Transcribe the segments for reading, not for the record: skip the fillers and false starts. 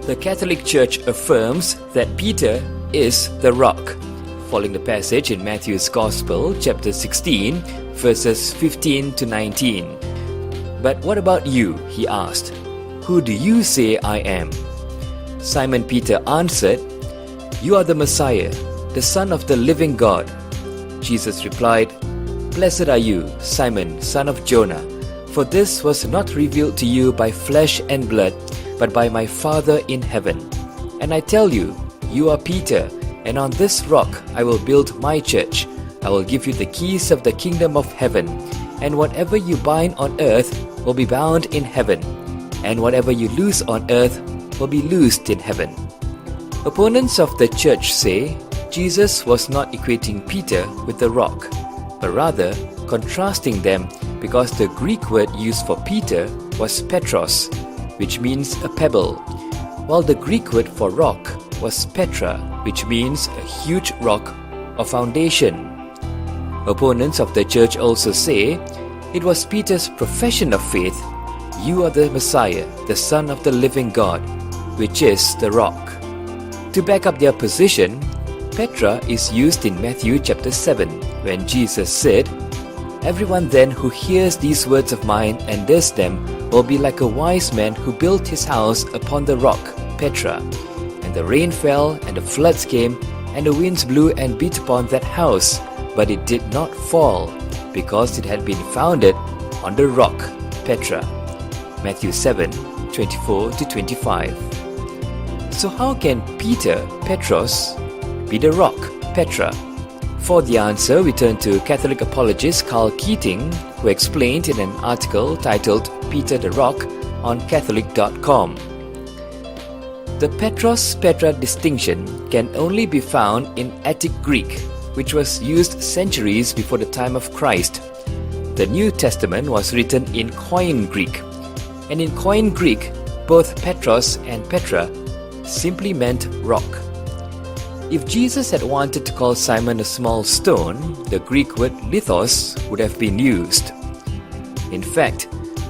The Catholic Church affirms that Peter is the rock, following the passage in Matthew's Gospel, chapter 16, verses 15 to 19. "But what about you?" he asked. "Who do you say I am?" Simon Peter answered, "You are the Messiah, the Son of the living God." Jesus replied, "Blessed are you, Simon, son of Jonah, for this was not revealed to you by flesh and blood, but by my Father in heaven. And I tell you, you are Peter, and on this rock I will build my church. I will give you the keys of the kingdom of heaven, and whatever you bind on earth will be bound in heaven, and whatever you loose on earth will be loosed in heaven." Opponents of the church say Jesus was not equating Peter with the rock, but rather contrasting them because the Greek word used for Peter was Petros, which means a pebble, while the Greek word for rock was Petra, which means a huge rock or foundation. Opponents of the church also say it was Peter's profession of faith, "You are the Messiah, the Son of the living God," which is the rock. To back up their position, Petra is used in Matthew chapter 7, when Jesus said, "Everyone then who hears these words of mine and does them will be like a wise man who built his house upon the rock, Petra. And the rain fell, and the floods came, and the winds blew and beat upon that house, but it did not fall, because it had been founded on the rock, Petra." Matthew 7, 24 to 25. So how can Peter, Petros, be the rock, Petra? For the answer, we turn to Catholic apologist Carl Keating, who explained in an article titled "Peter the Rock" on Catholic.com. The Petros-Petra distinction can only be found in Attic Greek, which was used centuries before the time of Christ. The New Testament was written in Koine Greek, and in Koine Greek, both Petros and Petra simply meant rock. If Jesus had wanted to call Simon a small stone, the Greek word lithos would have been used. In fact,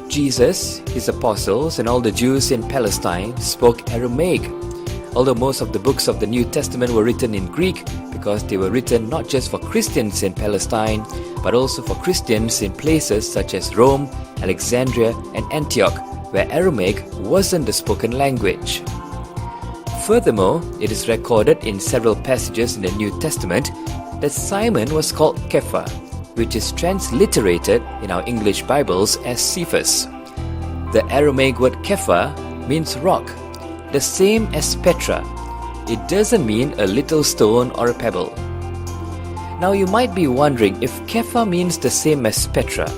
Jesus, his apostles, and all the Jews in Palestine spoke Aramaic, although most of the books of the New Testament were written in Greek because they were written not just for Christians in Palestine, but also for Christians in places such as Rome, Alexandria, and Antioch, where Aramaic wasn't the spoken language. Furthermore, it is recorded in several passages in the New Testament that Simon was called Kepha, which is transliterated in our English Bibles as Cephas. The Aramaic word Kepha means rock, the same as Petra. It doesn't mean a little stone or a pebble. Now you might be wondering, if Kepha means the same as Petra,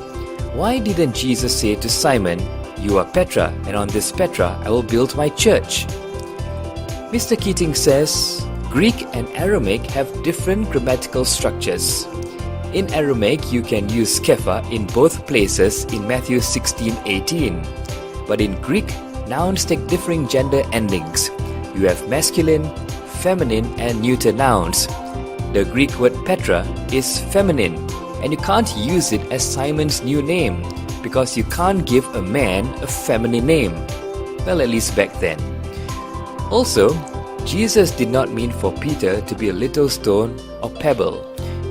why didn't Jesus say to Simon, "You are Petra, and on this Petra I will build my church"? Mr. Keating says, Greek and Aramaic have different grammatical structures. In Aramaic, you can use Kepha in both places in Matthew 16:18. But in Greek, nouns take differing gender endings. You have masculine, feminine, and neuter nouns. The Greek word Petra is feminine, and you can't use it as Simon's new name, because you can't give a man a feminine name. Well, at least back then. Also, Jesus did not mean for Peter to be a little stone or pebble,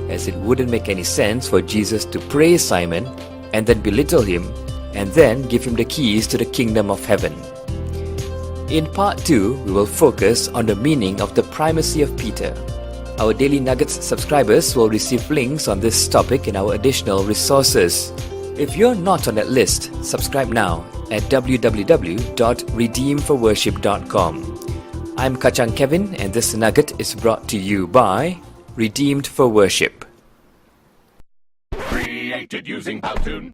as it wouldn't make any sense for Jesus to praise Simon and then belittle him and then give him the keys to the kingdom of heaven. In part 2, we will focus on the meaning of the primacy of Peter. Our Daily Nuggets subscribers will receive links on this topic in our additional resources. If you're not on that list, subscribe now at www.redeemforworship.com. I'm Kachang Kevin, and this nugget is brought to you by Redeemed for Worship. Created using Powtoon.